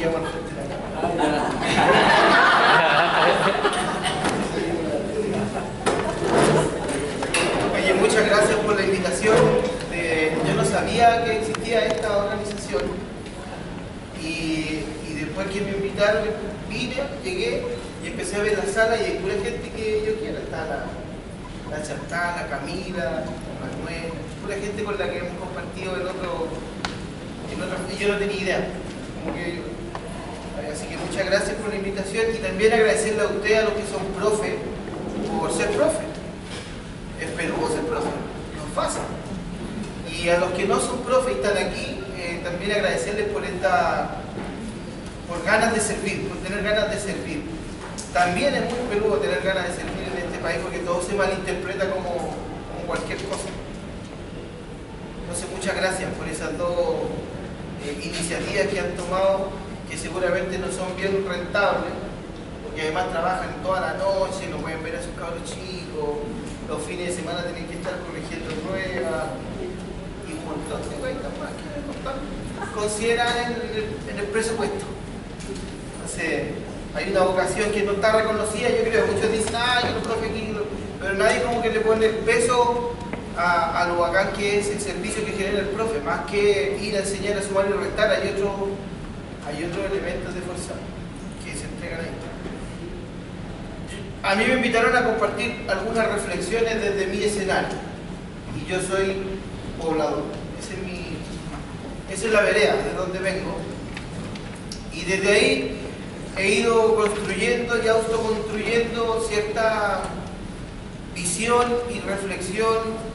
quedamos al frente de la cámara. Oye, muchas gracias por la invitación. Yo no sabía que existía esta organización y después que me invitaron vine, llegué y empecé a ver la sala y hay pura gente que yo quiero. Está la Chantal, la Camila, Manuel, pura gente con la que hemos compartido y yo no tenía idea. Así que muchas gracias por la invitación y también agradecerle a ustedes, a los que son profe, por ser profe. Es peludo ser profe, no es fácil. Y a los que no son profe y están aquí, también agradecerles por ganas de servir, por tener ganas de servir. También es muy peludo tener ganas de servir en este país porque todo se malinterpreta como cualquier cosa. Entonces muchas gracias por esas dos iniciativas que han tomado, que seguramente no son bien rentables, porque además trabajan toda la noche, no pueden ver a sus cabros chicos, los fines de semana tienen que estar corrigiendo pruebas y un montón de cosas más que consideran en el presupuesto. Entonces hay una vocación que no está reconocida, yo creo, muchos dicen, yo no profe aquí, pero nadie como que le pone el peso a lo bacán que es el servicio que genera el profe, más que ir a enseñar a sumar y restar, hay otros elementos de fuerza que se entregan ahí. A mí me invitaron a compartir algunas reflexiones desde mi escenario y yo soy poblador, esa es la vereda de donde vengo y desde ahí he ido construyendo y autoconstruyendo cierta visión y reflexión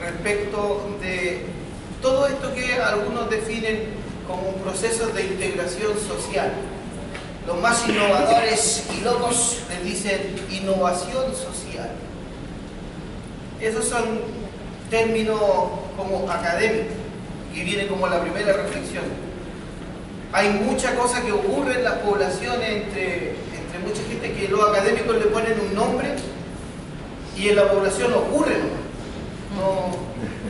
respecto de todo esto que algunos definen como un proceso de integración social. Los más innovadores y locos les dicen innovación social. Esos son términos como académicos y viene como la primera reflexión. Hay mucha cosa que ocurre en las poblaciones entre mucha gente que los académicos le ponen un nombre y en la población ocurre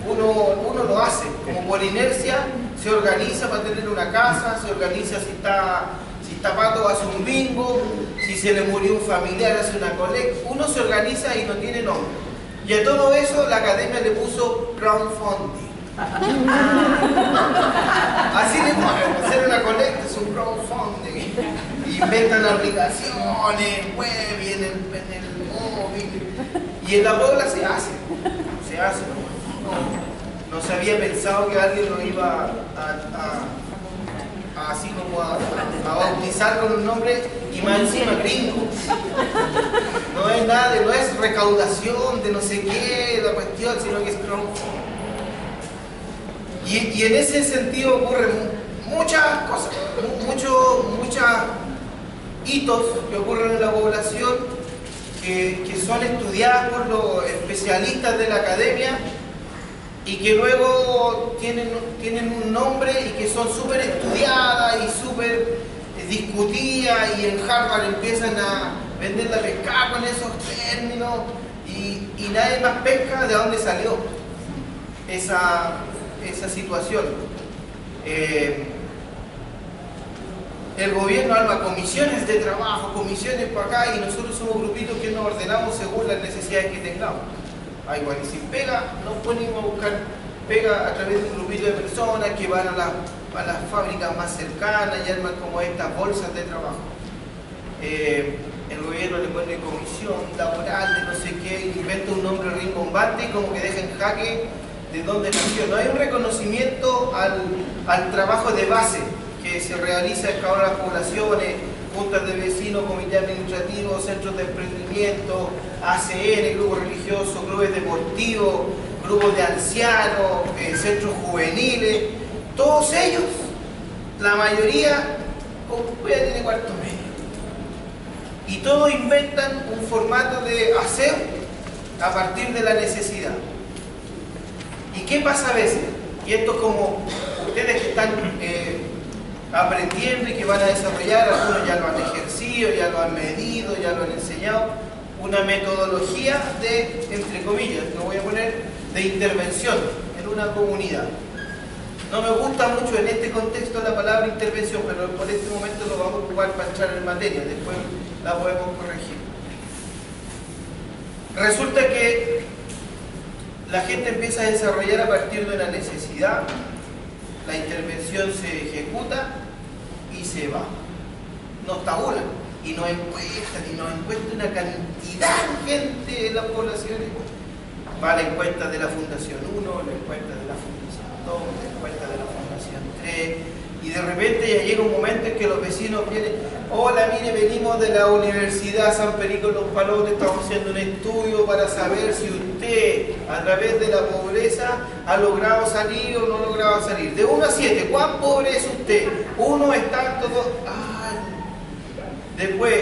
uno lo hace, como por inercia se organiza para tener una casa, se organiza si está pato hace un bingo, si se le murió un familiar hace una colecta, uno se organiza y no tiene nombre. Y a todo eso la academia le puso crowdfunding. Así le ponen, hacer una colecta es un crowdfunding. Inventan aplicaciones, web y en el móvil. Y en la pobla se hace. No se había pensado que alguien lo iba así como a bautizar con un nombre y más encima gringo. No es nada no es recaudación de no sé qué, la cuestión, sino que es crowdfunding. Y en ese sentido ocurren muchas cosas, muchos hitos que ocurren en la población que son estudiadas por los especialistas de la academia y que luego tienen un nombre y que son súper estudiadas y súper discutidas y en Harvard empiezan a vender la pesca con esos términos y nadie más pesca de dónde salió esa situación. El gobierno arma comisiones de trabajo, comisiones para acá y nosotros somos grupitos que nos ordenamos según las necesidades que tengamos. Hay igual, y sin pega nos ponemos a buscar pega a través de un grupito de personas que van a las fábricas más cercanas y arman como estas bolsas de trabajo. El gobierno le pone comisión laboral de no sé qué, inventa un nombre rimbombante y como que deja en jaque de dónde nació. No hay un reconocimiento al trabajo de base que se realiza en cada una de las poblaciones, juntas de vecinos, comités administrativos, centros de emprendimiento, ACN, grupos religiosos, clubes deportivos, grupos de ancianos, centros juveniles, todos ellos, la mayoría, ya tiene cuarto medio. Y todos inventan un formato de aseo a partir de la necesidad. ¿Y qué pasa a veces? Y esto es como ustedes que están aprendiendo y que van a desarrollar, algunos ya lo han ejercido, ya lo han medido, ya lo han enseñado, una metodología de, entre comillas, lo voy a poner, de intervención en una comunidad. No me gusta mucho en este contexto la palabra intervención, pero por este momento lo vamos a ocupar para entrar en materia, después la podemos corregir. Resulta que la gente empieza a desarrollar a partir de una necesidad, la intervención se ejecuta y se va. Nos tabulan y nos encuestan una cantidad de gente en las poblaciones. Va a la encuesta de la Fundación 1, la encuesta de la Fundación 2, la encuesta de la Fundación 3, y de repente ya llega un momento en que los vecinos vienen: hola, mire, venimos de la Universidad San Perico Los Palotes, estamos haciendo un estudio para saber si usted, a través de la pobreza, ha logrado salir o no ha logrado salir. De 1 a 7, ¿cuán pobre es usted? 1 es tanto, 2... Después,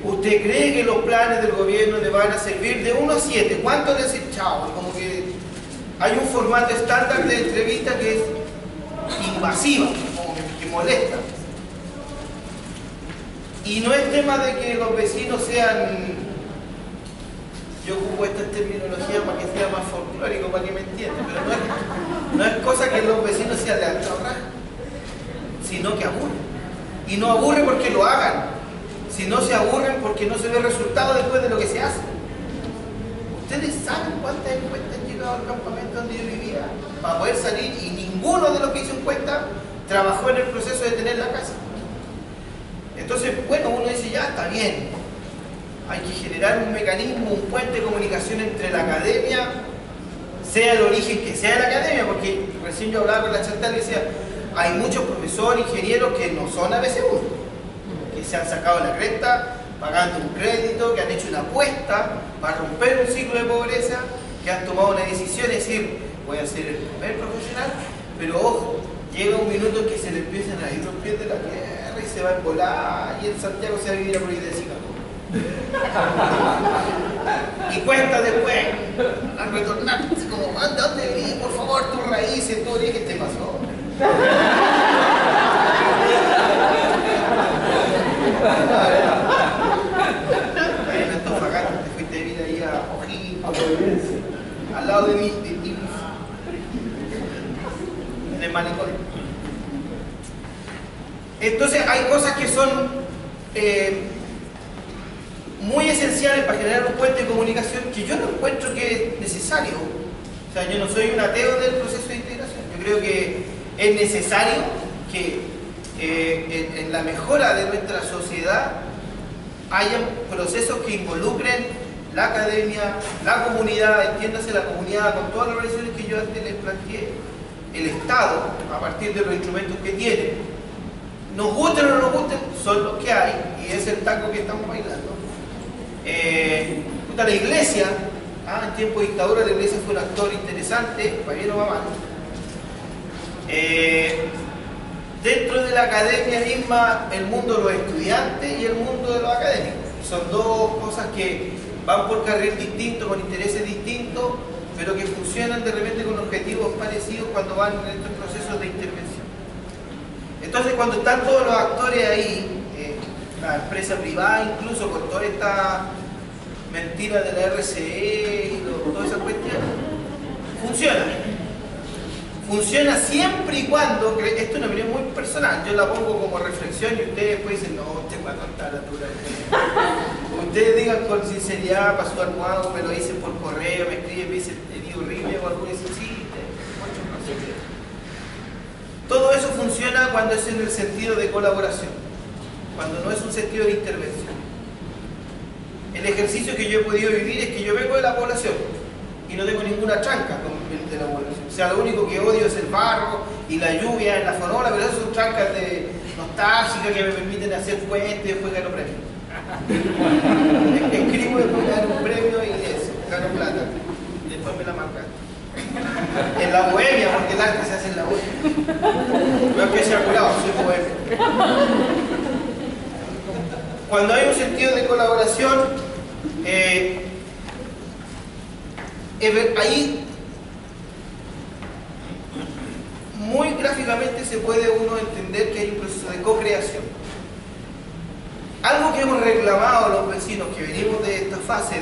¿usted cree que los planes del gobierno le van a servir? De 1 a 7, ¿cuánto le hace? Chao. Como que hay un formato estándar de entrevista que es invasiva, como que molesta. Y no es tema de que los vecinos sean, yo ocupo esta terminología para que sea más folclórico, para que me entiendan, pero no es cosa que los vecinos sean de alta raja, sino que aburren. Y no aburre porque lo hagan, sino se aburren porque no se ve resultado después de lo que se hace. Ustedes saben cuántas encuestas han llegado al campamento donde yo vivía para poder salir, y ninguno de los que hizo encuesta trabajó en el proceso de tener la casa. Entonces, bueno, uno dice, ya está bien, hay que generar un mecanismo, un puente de comunicación entre la academia, sea el origen que sea la academia, porque recién yo hablaba con la Chantal y decía, hay muchos profesores, ingenieros que no son ABC1, que se han sacado la cresta pagando un crédito, que han hecho una apuesta para romper un ciclo de pobreza, que han tomado una decisión, es decir, voy a ser el primer profesional, pero ojo, llega un minuto en que se le empiezan a ir los pies de la tierra y se va a embolar, y en Santiago se va a vivir a Providencia. Y cuesta después a retornar, así como, anda, ¿dónde vivís? Por favor, tus raíces, tu origen, ¿qué te pasó? Ahí en Antofagasta te fuiste a vivir ahí a O'Higgins, al lado de mí, en el malecón. Entonces hay cosas que son muy esenciales para generar un puente de comunicación que yo no encuentro que es necesario. O sea, yo no soy un ateo del proceso de integración. Yo creo que es necesario que en la mejora de nuestra sociedad haya procesos que involucren la academia, la comunidad, entiéndase la comunidad con todas las relaciones que yo antes les planteé, el Estado, a partir de los instrumentos que tiene. Nos gusten o no nos gusten, son los que hay, y es el tango que estamos bailando. La iglesia, en tiempo de dictadura la iglesia fue un actor interesante, para bien o para mal. Dentro de la academia misma, el mundo de los estudiantes y el mundo de los académicos. Son dos cosas que van por carril distintos, con intereses distintos, pero que funcionan de repente con objetivos parecidos cuando van en estos procesos de intervención. Entonces, cuando están todos los actores ahí, la empresa privada, incluso con toda esta mentira de la RCE y todas esas cuestiones, funciona. Funciona siempre y cuando, esto es una opinión muy personal, yo la pongo como reflexión y ustedes después dicen, no, usted va a contar la altura. Ustedes digan con sinceridad, para su almohado, me lo dicen por correo, me escriben, me dicen, te digo horrible, o alguno dice, sí, todo eso funciona cuando es en el sentido de colaboración, cuando no es un sentido de intervención. El ejercicio que yo he podido vivir es que yo vengo de la población y no tengo ninguna tranca de la población. O sea, lo único que odio es el barro y la lluvia en la fonola, pero esas son trancas de nostálgicas que me permiten hacer puentes y después gano premio. Escribo y después gano un premio y eso, gano plata. Y después me la marcan. En la bohemia, porque el arte se hace en la bohemia. No es que sea curado, soy bohemia. Cuando hay un sentido de colaboración, ahí muy gráficamente se puede uno entender que hay un proceso de co-creación. Algo que hemos reclamado los vecinos que venimos de esta fase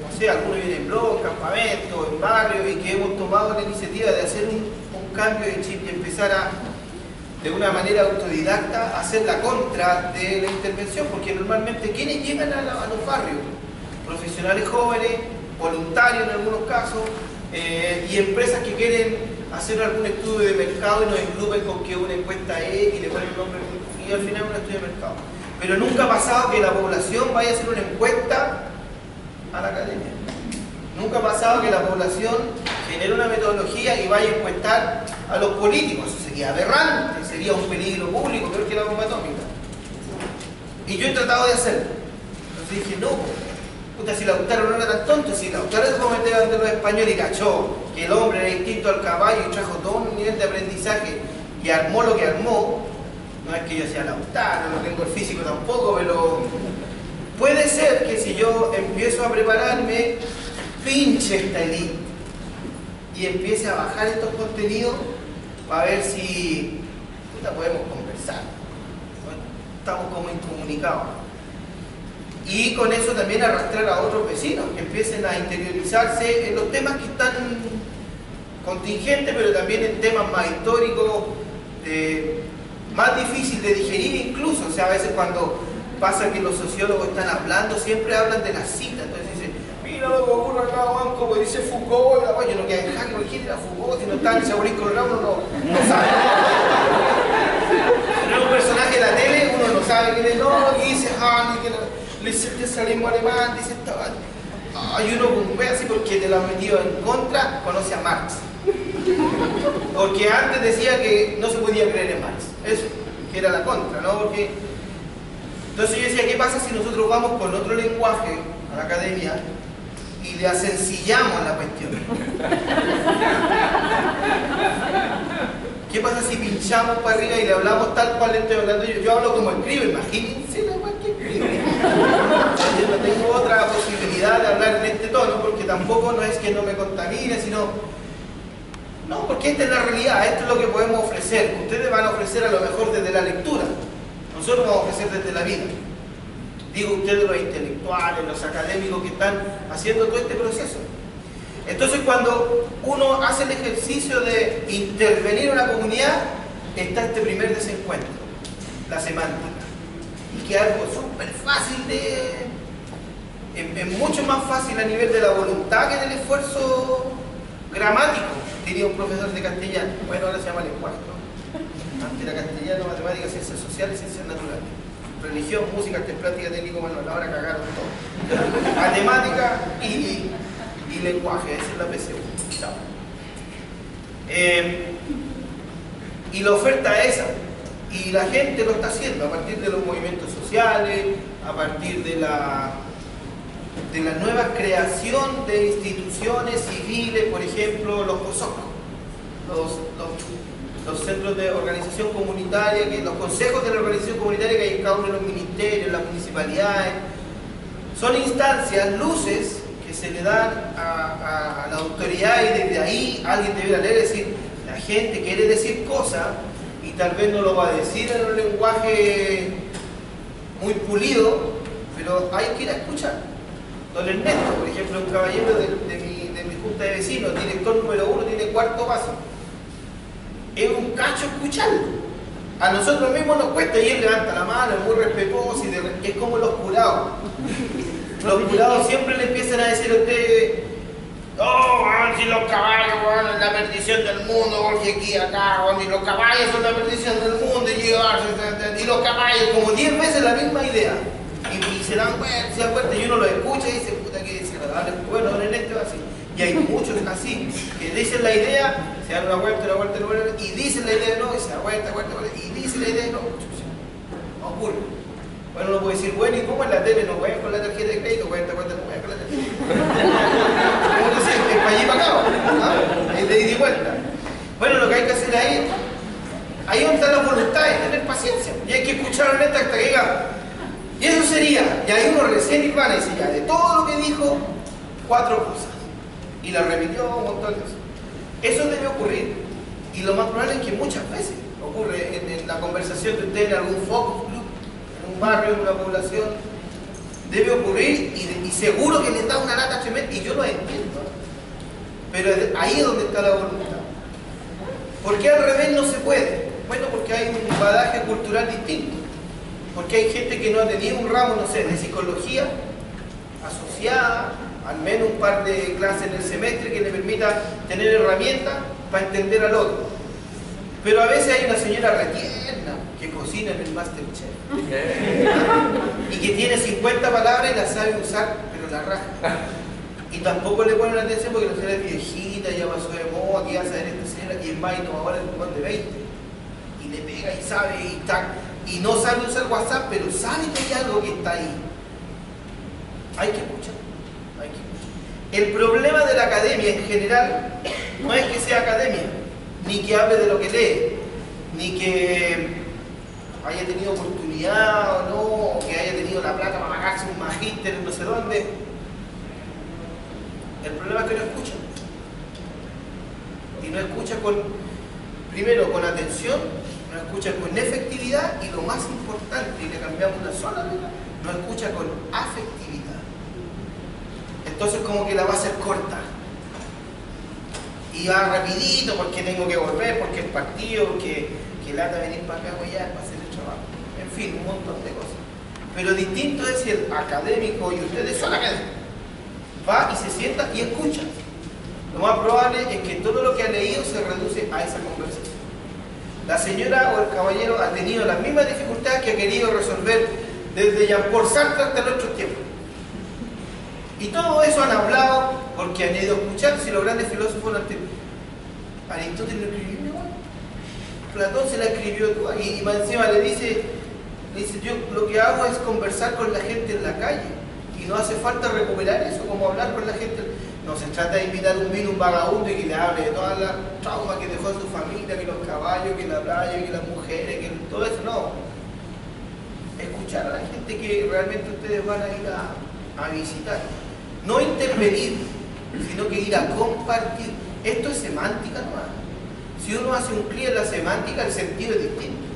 no sé, algunos vienen en blog, campamento, en barrio, y que hemos tomado la iniciativa de hacer un cambio de chip y empezar a, de una manera autodidacta, a hacer la contra de la intervención, porque normalmente quienes llegan a los barrios, profesionales jóvenes, voluntarios en algunos casos, y empresas que quieren hacer algún estudio de mercado y nos engloben con que una encuesta es y le ponen el nombre y al final un estudio de mercado. Pero nunca ha pasado que la población vaya a hacer una encuesta a la academia. Nunca ha pasado que la población genere una metodología y vaya a encuestar a los políticos. Eso sería aberrante, sería un peligro público, peor que la bomba atómica. Y yo he tratado de hacerlo. Entonces dije, no, puta, si Lautaro no era tan tonto, si Lautaro se cometió ante los españoles y cachó que el hombre era distinto al caballo y trajo todo un nivel de aprendizaje y armó lo que armó. No es que yo sea Lautaro, no tengo el físico tampoco, pero puede ser que si yo empiezo a prepararme, pinche esta elite y empiece a bajar estos contenidos para ver si puta, podemos conversar. Estamos como incomunicados. Y con eso también arrastrar a otros vecinos que empiecen a interiorizarse en los temas que están contingentes, pero también en temas más históricos, más difíciles de digerir incluso. O sea, a veces cuando pasa que los sociólogos están hablando, siempre hablan de las citas. Entonces dicen, mira lo que ocurre acá, Juan, como dice Foucault, yo no queda en jaque, porque ¿quién era Foucault? Si no está en el Saborín Colorado, uno no sabe. Pero es un personaje de la tele, uno no sabe quién es, no, que dice Hahn, que le dice el socialismo alemán, dice esta. Hay uno con un así porque te lo han metido en contra, conoce a Marx. Porque antes decía que no se podía creer en Marx, eso, que era la contra, ¿no? Porque entonces yo decía, ¿qué pasa si nosotros vamos con otro lenguaje a la academia y le asencillamos la cuestión? ¿Qué pasa si pinchamos para arriba y le hablamos tal cual le estoy hablando yo? Yo hablo como escribo, imagínense la cual que escribo. Yo no tengo otra posibilidad de hablar en este tono, porque tampoco no es que no me contamine, sino... No, porque esta es la realidad, esto es lo que podemos ofrecer. Ustedes van a ofrecer a lo mejor desde la lectura, nosotros vamos a ofrecer desde la vida. Digo ustedes, los intelectuales, los académicos que están haciendo todo este proceso. Entonces cuando uno hace el ejercicio de intervenir en una comunidad, está este primer desencuentro, la semántica. Y que es algo súper fácil de... Es mucho más fácil a nivel de la voluntad que del esfuerzo gramático, diría un profesor de castellano. Bueno, ahora se llama lenguaje, ¿no? Antes era castellano, matemáticas, ciencias sociales, ciencias naturales. Religión, música, arte plática, técnico, manual. Ahora cagaron todo. Matemática y lenguaje, esa es la PSU. Chao. Y la oferta es esa. Y la gente lo está haciendo a partir de los movimientos sociales, a partir de la nueva creación de instituciones civiles, por ejemplo, los COSOC, los centros de organización comunitaria, los consejos de la organización comunitaria que hay en cada uno de los ministerios, las municipalidades. Son instancias, luces, que se le dan a la autoridad, y desde ahí alguien debería leer y decir, la gente quiere decir cosas y tal vez no lo va a decir en un lenguaje muy pulido, pero hay que ir a escuchar. Don Ernesto, por ejemplo, un caballero de mi junta de vecinos, director número 1, tiene cuarto paso. Es un cacho escucharlo. A nosotros mismos nos cuesta, y él levanta la mano, es muy respetuoso, es como los curados. Los curados siempre le empiezan a decir a ustedes, oh, si los caballos, bueno, es la perdición del mundo, porque aquí, acá, bueno, y los caballos son la perdición del mundo, y los caballos, como 10 veces la misma idea. Y se dan vuelta, y uno lo escucha y dice, puta, que desagradable. Bueno, en este va así. Y hay muchos así, que dicen la idea, se dan una vuelta, y dicen la idea de no, y se da vuelta, y dicen la idea de no. No ocurre. Bueno, uno puede decir, bueno, ¿y cómo en la tele no juegan con la tarjeta de crédito? Cuenta, no juegan con la tarjeta de crédito. ¿Cómo te sientes? ¿Es para allí y para acá? ¿Ah? Es de ida y vuelta. Bueno, lo que hay que hacer ahí donde está la voluntad, es tener paciencia. Y hay que escuchar a Neta hasta que diga, y eso sería, y ahí uno recién y van a decir, ya, de todo lo que dijo, 4 cosas. Y la repitió un montón de veces. Eso debe ocurrir. Y lo más probable es que muchas veces ocurre en la conversación de usted en algún focus group, en un barrio, en una población. Debe ocurrir y seguro que les da una lata tremenda. Y yo lo entiendo. Pero ahí es donde está la voluntad. ¿Por qué al revés no se puede? Bueno, porque hay un bagaje cultural distinto. Porque hay gente que no ha tenido un ramo, no sé, de psicología asociada, al menos un par de clases en el semestre que le permita tener herramientas para entender al otro. Pero a veces hay una señora retierna que cocina en el Masterchef y que tiene 50 palabras y las sabe usar, pero la raja. Y tampoco le ponen atención porque la señora es viejita, ya pasó de moda, que ya saber esta señora, y es más innovadora el cupón de 20. Y le pega y sabe y está. Y no sabe usar WhatsApp, pero sabe que hay algo que está ahí. Hay que escuchar, hay que escuchar. El problema de la academia en general no es que sea academia, ni que hable de lo que lee, ni que haya tenido oportunidad o no, o que haya tenido la plata para pagarse un magíster en no sé dónde. El problema es que no escucha. Y no escucha primero con atención, no escucha con efectividad y lo más importante, y le cambiamos una sola letra, no escucha con afectividad. Entonces como que la va a hacer corta. Y va rapidito porque tengo que volver, porque el partido, que lata venir para acá o allá para hacer el trabajo. En fin, un montón de cosas. Pero distinto es si el académico, y ustedes son académicos, va y se sienta y escucha. Lo más probable es que todo lo que ha leído se reduce a esa conversación. La señora o el caballero ha tenido las mismas dificultades que ha querido resolver desde Jean-Paul Sartre hasta nuestros tiempos. Y todo eso han hablado porque han ido a escuchar si los grandes filósofos no anteriores. Aristóteles lo escribió igual. Platón se la escribió toda y más encima le dice, yo lo que hago es conversar con la gente en la calle y no hace falta recuperar eso, como hablar con la gente. No se trata de invitar un vino, un vagabundo y que le hable de todas las traumas que dejó su familia, que los caballos, que la playa, que las mujeres, que todo eso, no. Escuchar a la gente que realmente ustedes van a ir a visitar. No intervenir, sino que ir a compartir. Esto es semántica nomás. Si uno hace un clic en la semántica, el sentido es distinto.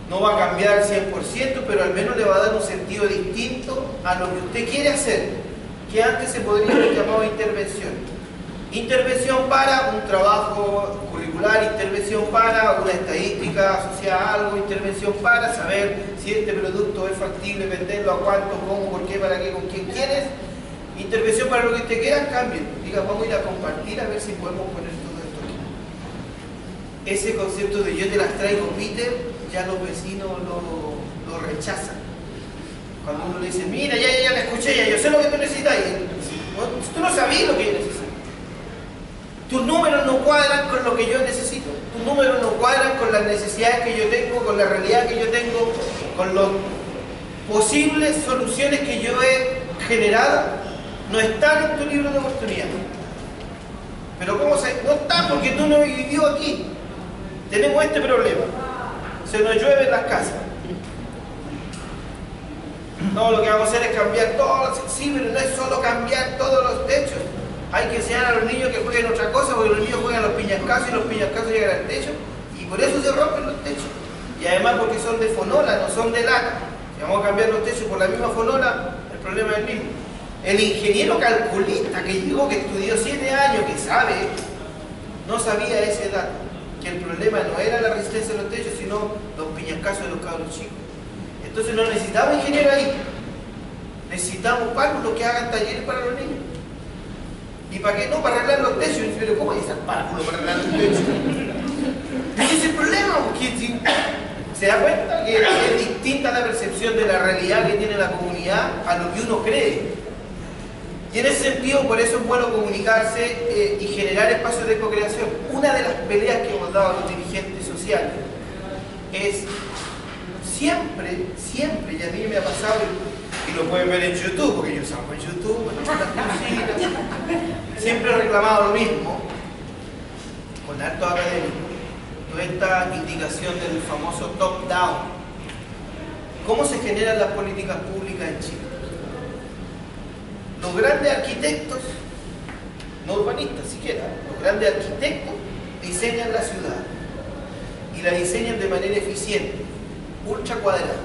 No va a cambiar 100%, pero al menos le va a dar un sentido distinto a lo que usted quiere hacer, que antes se podría haber llamado intervención. Intervención para un trabajo curricular, intervención para una estadística asociada a algo, intervención para saber si este producto es factible, venderlo, a cuánto, cómo, por qué, para qué, con quién quieres. Intervención para lo que te queda, cambien. Diga, vamos a ir a compartir a ver si podemos poner todo esto aquí. Ese concepto de yo te las traigo, Peter, ya los vecinos lo rechazan. Cuando uno le dice, mira, ya la escuché, ya yo sé lo que tú necesitas. Y tú no sabías lo que yo necesito. Tus números no cuadran con lo que yo necesito. Tus números no cuadran con las necesidades que yo tengo, con la realidad que yo tengo, con las posibles soluciones que yo he generado. No están en tu libro de oportunidades. Pero ¿cómo se...? No están porque tú no vivió aquí. Tenemos este problema. Se nos llueve en las casas. No, lo que vamos a hacer es cambiar todos. Sí, pero no es solo cambiar todos los techos. Hay que enseñar a los niños que jueguen otra cosa, porque los niños juegan a los piñascasos y los piñascasos llegan al techo. Y por eso se rompen los techos. Y además porque son de fonola, no son de lata. Si vamos a cambiar los techos por la misma fonola, el problema es el mismo. El ingeniero calculista que llegó, que estudió 7 años, que sabe, no sabía ese dato, que el problema no era la resistencia de los techos, sino los piñascasos de los cabros chicos. Entonces no necesitamos ingenieros ahí, necesitamos párvulos que hagan talleres para los niños. ¿Y para qué? No, para arreglar los techos. Pero ¿cómo hay ese párvulo para arreglar los techos? Ese es el problema, porque si se da cuenta que es distinta la percepción de la realidad que tiene la comunidad a lo que uno cree. Y en ese sentido, por eso es bueno comunicarse y generar espacios de co-creación. Una de las peleas que hemos dado a los dirigentes sociales es siempre, y a mí me ha pasado, y lo pueden ver en YouTube, porque yo salgo en YouTube, siempre he reclamado lo mismo, con harto académico, toda esta indicación del famoso top-down. ¿Cómo se generan las políticas públicas en Chile? Los grandes arquitectos, no urbanistas siquiera, los grandes arquitectos diseñan la ciudad y la diseñan de manera eficiente, ultra cuadrada,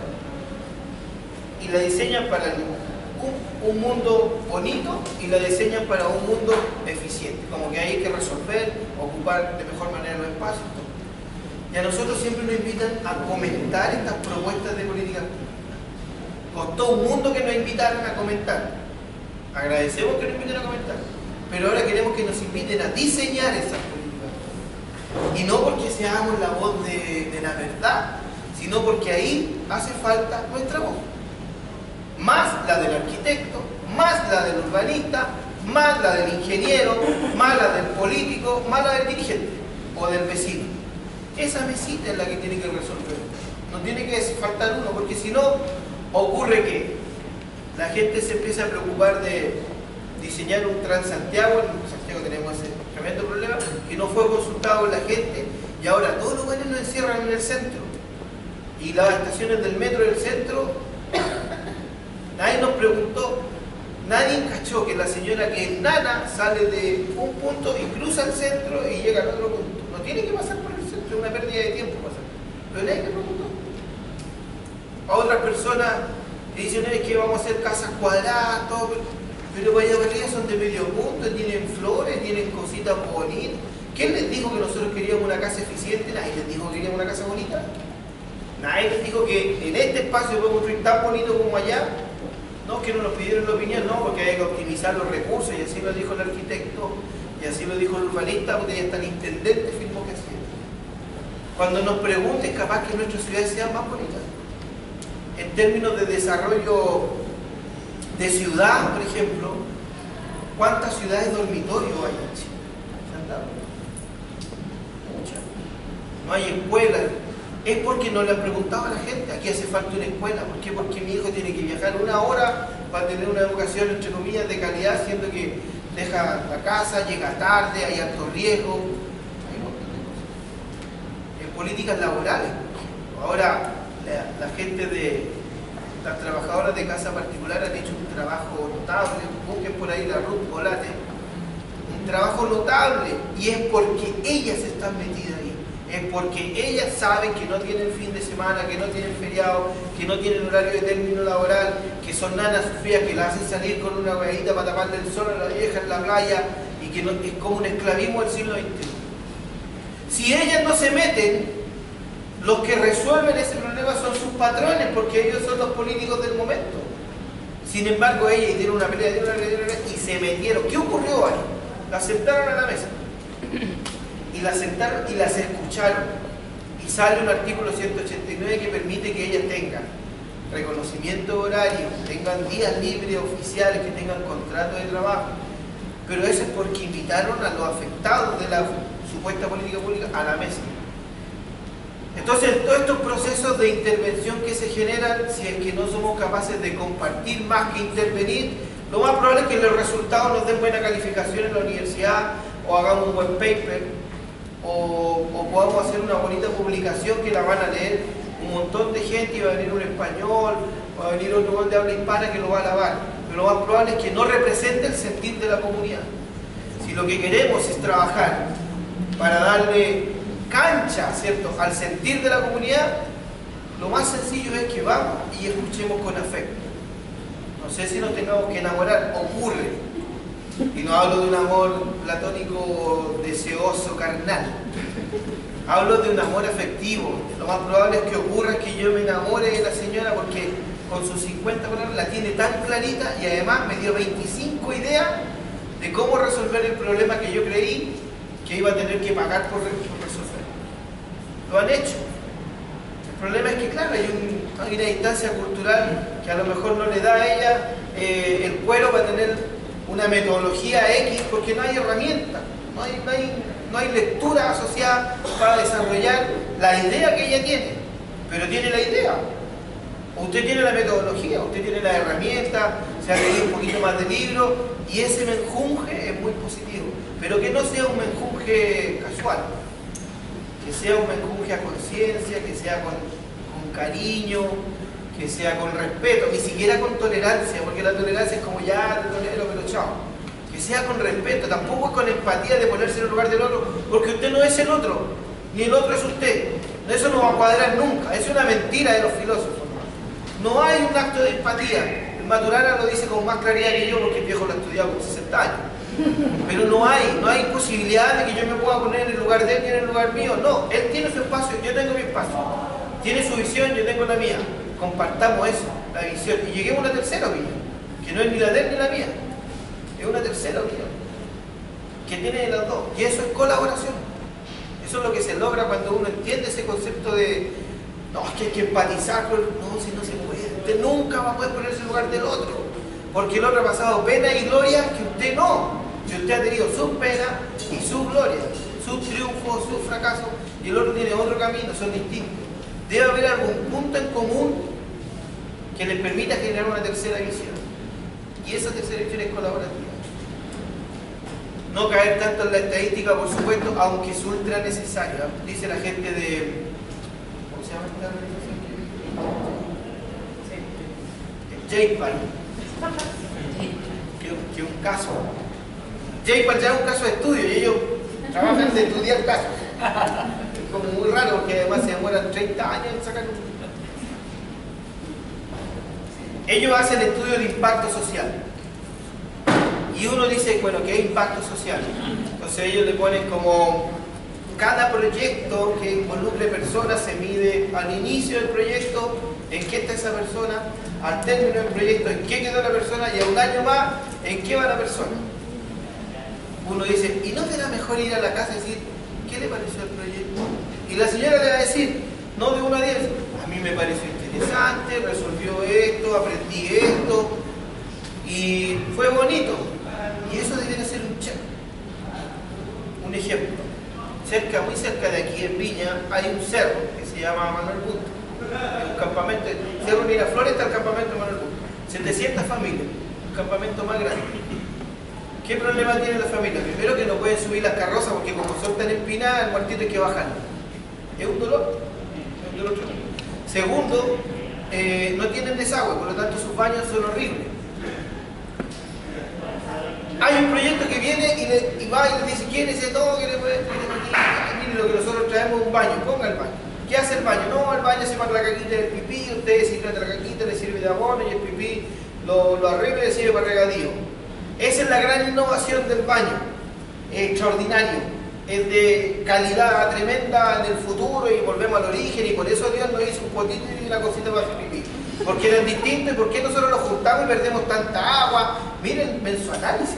y la diseñan para el un mundo bonito y lo diseñan para un mundo eficiente, como que hay que resolver, ocupar de mejor manera los espacios. Y a nosotros siempre nos invitan a comentar estas propuestas de política pública. Costó un mundo que nos invitaran a comentar. Agradecemos que nos inviten a comentar, pero ahora queremos que nos inviten a diseñar esas políticas. Y no porque seamos la voz de la verdad, sino porque ahí hace falta nuestra voz. Más la del arquitecto, más la del urbanista, más la del ingeniero, más la del político, más la del dirigente o del vecino. Esa mesita es la que tiene que resolver. No tiene que faltar uno, porque si no, ocurre que la gente se empieza a preocupar de diseñar un Transantiago. En Santiago tenemos ese tremendo problema, que no fue consultado la gente, y ahora todos los buenos nos encierran en el centro. Y las estaciones del metro del centro, nadie nos preguntó, nadie cachó que la señora que es nana sale de un punto y cruza el centro y llega al otro punto. No tiene que pasar por el centro, es una pérdida de tiempo pasar. Pero nadie le preguntó. A otras personas le dicen es que vamos a hacer casas cuadradas, todo, pero vaya son de medio punto, tienen flores, tienen cositas bonitas. ¿Quién les dijo que nosotros queríamos una casa eficiente? Nadie les dijo que queríamos una casa bonita. Nadie les dijo que en este espacio podemos construir tan bonito como allá. No, que no nos pidieron la opinión, no, porque hay que optimizar los recursos, y así lo dijo el arquitecto, y así lo dijo el urbanista, porque ya está el intendente, firmó que sí. Cuando nos pregunten, capaz que nuestras ciudades sean más bonitas. En términos de desarrollo de ciudad, por ejemplo, ¿cuántas ciudades dormitorio hay en Chile? ¿Se han dado? Muchas. No hay escuelas. Es porque no le han preguntado a la gente, aquí hace falta una escuela. ¿Por qué? Porque mi hijo tiene que viajar 1 hora para tener una educación, entre comillas, de calidad, siendo que deja la casa, llega tarde, hay alto riesgo. Hay un montón de cosas. En políticas laborales, ahora la gente las trabajadoras de casa particular han hecho un trabajo notable. Busquen por ahí la Ruth Volate, un trabajo notable, y es porque ellas están metidas ahí. Es porque ellas saben que no tienen fin de semana, que no tienen feriado, que no tienen horario de término laboral, que son nanas sufridas que la hacen salir con una huevita para taparle el sol a la vieja en la playa, y que no, es como un esclavismo del siglo XXI. Si ellas no se meten, los que resuelven ese problema son sus patrones, porque ellos son los políticos del momento. Sin embargo, ellas hicieron una pelea y se metieron. ¿Qué ocurrió ahí? La sentaron a la mesa. Y las sentaron y las escucharon. Y sale un artículo 189 que permite que ellas tengan reconocimiento horario, tengan días libres oficiales, que tengan contrato de trabajo. Pero eso es porque invitaron a los afectados de la supuesta política pública a la mesa. Entonces, todos estos procesos de intervención que se generan, si es que no somos capaces de compartir más que intervenir, lo más probable es que los resultados nos den buena calificación en la universidad, o hagamos un buen paper, o podamos hacer una bonita publicación que la van a leer un montón de gente, y va a venir un español, va a venir otro de habla hispana que lo va a alabar. Pero lo más probable es que no represente el sentir de la comunidad. Si lo que queremos es trabajar para darle cancha, ¿cierto?, al sentir de la comunidad, lo más sencillo es que vamos y escuchemos con afecto. No sé si nos tengamos que enamorar, ocurre. Y no hablo de un amor platónico, deseoso, carnal. Hablo de un amor afectivo. Lo más probable es que ocurra que yo me enamore de la señora porque con sus 50 palabras la tiene tan clarita, y además me dio 25 ideas de cómo resolver el problema que yo creí que iba a tener que pagar por resolver. Lo han hecho. El problema es que, claro, hay una instancia cultural que a lo mejor no le da a ella el cuero para tener una metodología X, porque no hay herramienta, no hay lectura asociada para desarrollar la idea que ella tiene. Pero tiene la idea. Usted tiene la metodología, usted tiene la herramienta, se ha leído un poquito más de libro, y ese menjunje es muy positivo. Pero que no sea un menjunje casual, que sea un menjunje a conciencia, que sea con cariño, que sea con respeto, ni siquiera con tolerancia, porque la tolerancia es como ya te tolero, pero chao. Que sea con respeto, tampoco es con empatía de ponerse en el lugar del otro, porque usted no es el otro, ni el otro es usted. Eso no va a cuadrar nunca, es una mentira de los filósofos. No hay un acto de empatía. El Maturana lo dice con más claridad que yo porque el viejo lo ha estudiado por 60 años. Pero no hay posibilidad de que yo me pueda poner en el lugar de él y en el lugar mío. No, él tiene su espacio, yo tengo mi espacio. Tiene su visión, yo tengo la mía. Compartamos eso, la visión. Y lleguemos a una tercera opinión, que no es ni la de él ni la mía. Es una tercera opinión, que tiene de las dos. Y eso es colaboración. Eso es lo que se logra cuando uno entiende ese concepto de no, es que hay que empatizar con... No, si no se puede. Usted nunca va a poder ponerse en el lugar del otro. Porque el otro ha pasado pena y gloria que usted no. Si usted ha tenido su pena y su gloria, su triunfo, su fracaso, y el otro tiene otro camino, son distintos. Debe haber algún punto en común que les permita generar una tercera visión. Y esa tercera visión es colaborativa. No caer tanto en la estadística, por supuesto, aunque es ultra necesaria. Dice la gente de... ¿Cómo se llama esta organización? JPAL. Que un caso. JPAL ya es un caso de estudio y ellos trabajan de estudiar casos. Es como muy raro porque además se demoran 30 años en sacar un... Ellos hacen estudios de impacto social. Y uno dice, bueno, ¿qué es impacto social? Entonces ellos le ponen como cada proyecto que involucre personas se mide al inicio del proyecto, en qué está esa persona, al término del proyecto, en qué quedó la persona y a un año más, en qué va la persona. Uno dice, ¿y no será mejor ir a la casa y decir, ¿qué le pareció el proyecto? Y la señora le va a decir, no de 1 a 10, a mí me pareció interesante, resolvió esto, aprendí esto y fue bonito. Y eso debería ser un check. Un ejemplo. Muy cerca de aquí en Viña hay un cerro que se llama Manuel Bunto. Es un campamento, Cerro Miraflores está el campamento Manuel Bunto. 700 familias, un campamento más grande. ¿Qué problema tiene la familia? Primero que no pueden subir las carrozas porque como son tan empinadas, el muertito hay que bajarlo. Es un dolor. Es un dolor tremendo. Segundo, no tienen desagüe, por lo tanto sus baños son horribles. Hay un proyecto que viene y va y le dice, ¿quién es ese todo? Mire, lo que nosotros traemos es un baño, ponga el baño. ¿Qué hace el baño? No, el baño se para la caquita del pipí, usted sirve de la caquita, le sirve de abono y el pipí lo arregla y le sirve para regadío. Esa es la gran innovación del baño, extraordinario, es de calidad tremenda en el futuro y volvemos al origen y por eso Dios nos hizo un potito y una cosita para hacer pipí. Porque eran distintos y por qué nosotros los juntamos y perdemos tanta agua. Miren, ven su análisis.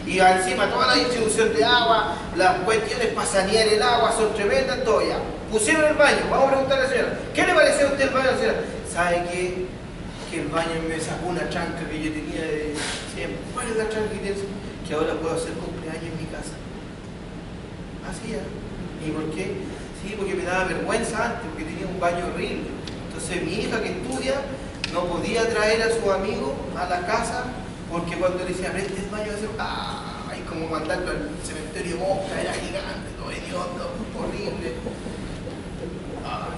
Y encima toda la distribución de agua, las cuestiones para sanear el agua son tremendas, todo ya. Pusieron el baño, vamos a preguntarle a la señora, ¿qué le pareció a usted el baño, señora? ¿Sabe qué? Que el baño me sacó una tranca que yo tenía de siempre. ¿Cuál es la tranca que tienes? Que ahora puedo hacer cumpleaños en mi casa. Así ya. ¿Y por qué? Sí, porque me daba vergüenza antes, porque tenía un baño horrible. Entonces mi hija que estudia no podía traer a su amigo a la casa porque cuando le decía, preste el baño, ¡ay! Como mandarlo al cementerio Mosca, era gigante, todo hediondo, horrible.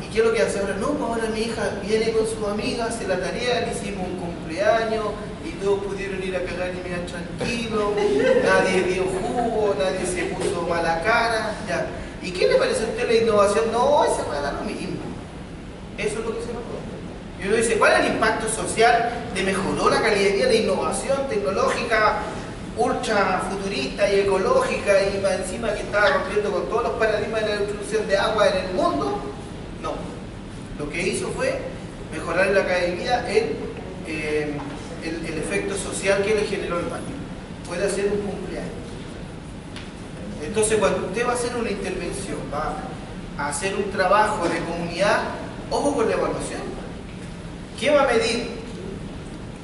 ¿Y qué es lo que hace ahora? No, pues ahora mi hija viene con sus amigas, hace la tarea, le hicimos un cumpleaños y todos pudieron ir a cagar y mirar tranquilo, nadie dio jugo, nadie se puso mala cara, ya. ¿Y qué le parece a usted la innovación? No, esa va a dar lo mismo. Eso es lo que se notó. Y uno dice, ¿cuál es el impacto social de mejoró la calidad de vida, de innovación tecnológica, ultra futurista y ecológica y más encima que estaba rompiendo con todos los paradigmas de la distribución de agua en el mundo? No. Lo que hizo fue mejorar la calidad de vida el efecto social que le generó el baño. Puede hacer un cumpleaños. Entonces, cuando usted va a hacer una intervención, va a hacer un trabajo de comunidad, ojo con la evaluación. ¿Qué va a medir?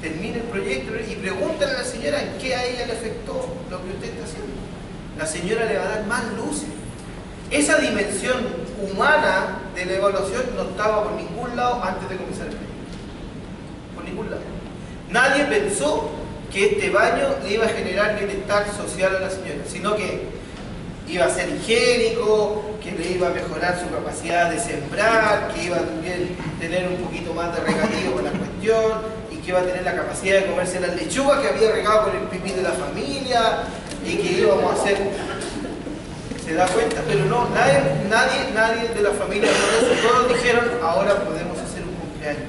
Termine el proyecto y pregúntale a la señora en qué a ella le afectó lo que usted está haciendo. La señora le va a dar más luces. Esa dimensión humana de la evaluación no estaba por ningún lado antes de comenzar el proyecto. Por ningún lado. Nadie pensó que este baño le iba a generar bienestar social a la señora, sino que iba a ser higiénico, que le iba a mejorar su capacidad de sembrar, que iba a también tener un poquito más de regadío con la cuestión y que iba a tener la capacidad de comerse las lechugas que había regado con el pipí de la familia y que íbamos a hacer... ¿Se da cuenta? Pero no, nadie de la familia, todos dijeron, ahora podemos hacer un cumpleaños,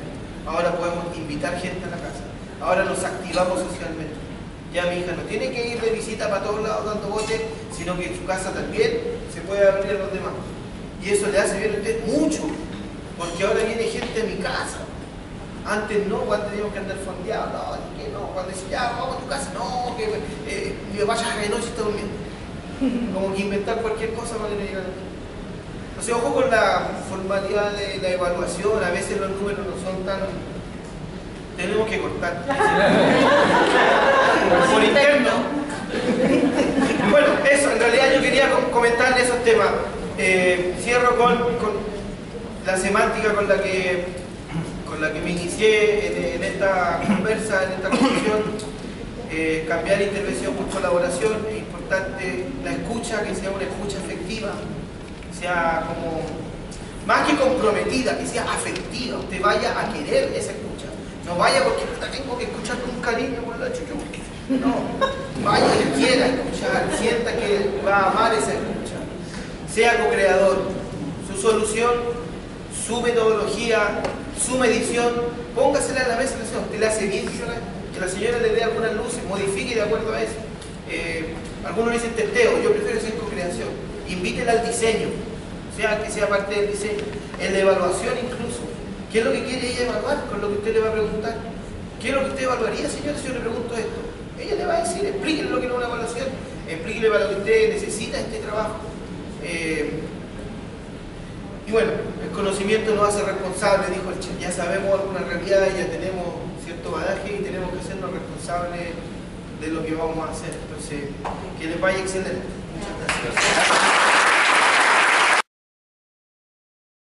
ahora podemos invitar gente a la casa, ahora nos activamos socialmente. Ya mi hija no tiene que ir de visita para todos lados dando botes, sino que en su casa también se puede abrir a los demás. Y eso le hace bien a usted mucho, porque ahora viene gente a mi casa. Antes no, cuando teníamos que andar fondeados, no, que no, cuando decía, ya, vamos a tu casa, no, que mi papá ya de noche está durmiendo. Como que inventar cualquier cosa para que no llegara. O sea, ojo con la formalidad de la evaluación, a veces los números no son tan... Tenemos que cortar. Por interno. Bueno, eso, en realidad yo quería comentarle esos temas. Cierro con la semántica con la que me inicié en esta conversa, en esta conversación. Cambiar intervención por colaboración. Es importante la escucha, que sea una escucha efectiva, sea como, más que comprometida, que sea afectiva. Usted vaya a querer esa escucha. No vaya porque tengo que escuchar con cariño por la chica. No, vaya y quiera escuchar, sienta que va a amar esa escucha. Sea co-creador, su solución, su metodología, su medición, póngasela en la mesa. Usted le hace bien que la señora le dé algunas luces, modifique de acuerdo a eso. Algunos dicen testeo, yo prefiero decir co-creación. Invítela al diseño, sea que sea parte del diseño, en la evaluación incluso. ¿Qué es lo que quiere ella evaluar con lo que usted le va a preguntar? ¿Qué es lo que usted evaluaría, señor, si yo le pregunto esto? Ella le va a decir, explíquele lo que no es una evaluación, explíquele para lo que usted necesita este trabajo. Y bueno, el conocimiento nos hace responsable, dijo el Che. Ya sabemos alguna realidad, ya tenemos cierto bagaje y tenemos que hacernos responsables de lo que vamos a hacer. Entonces, que les vaya excelente. Muchas gracias.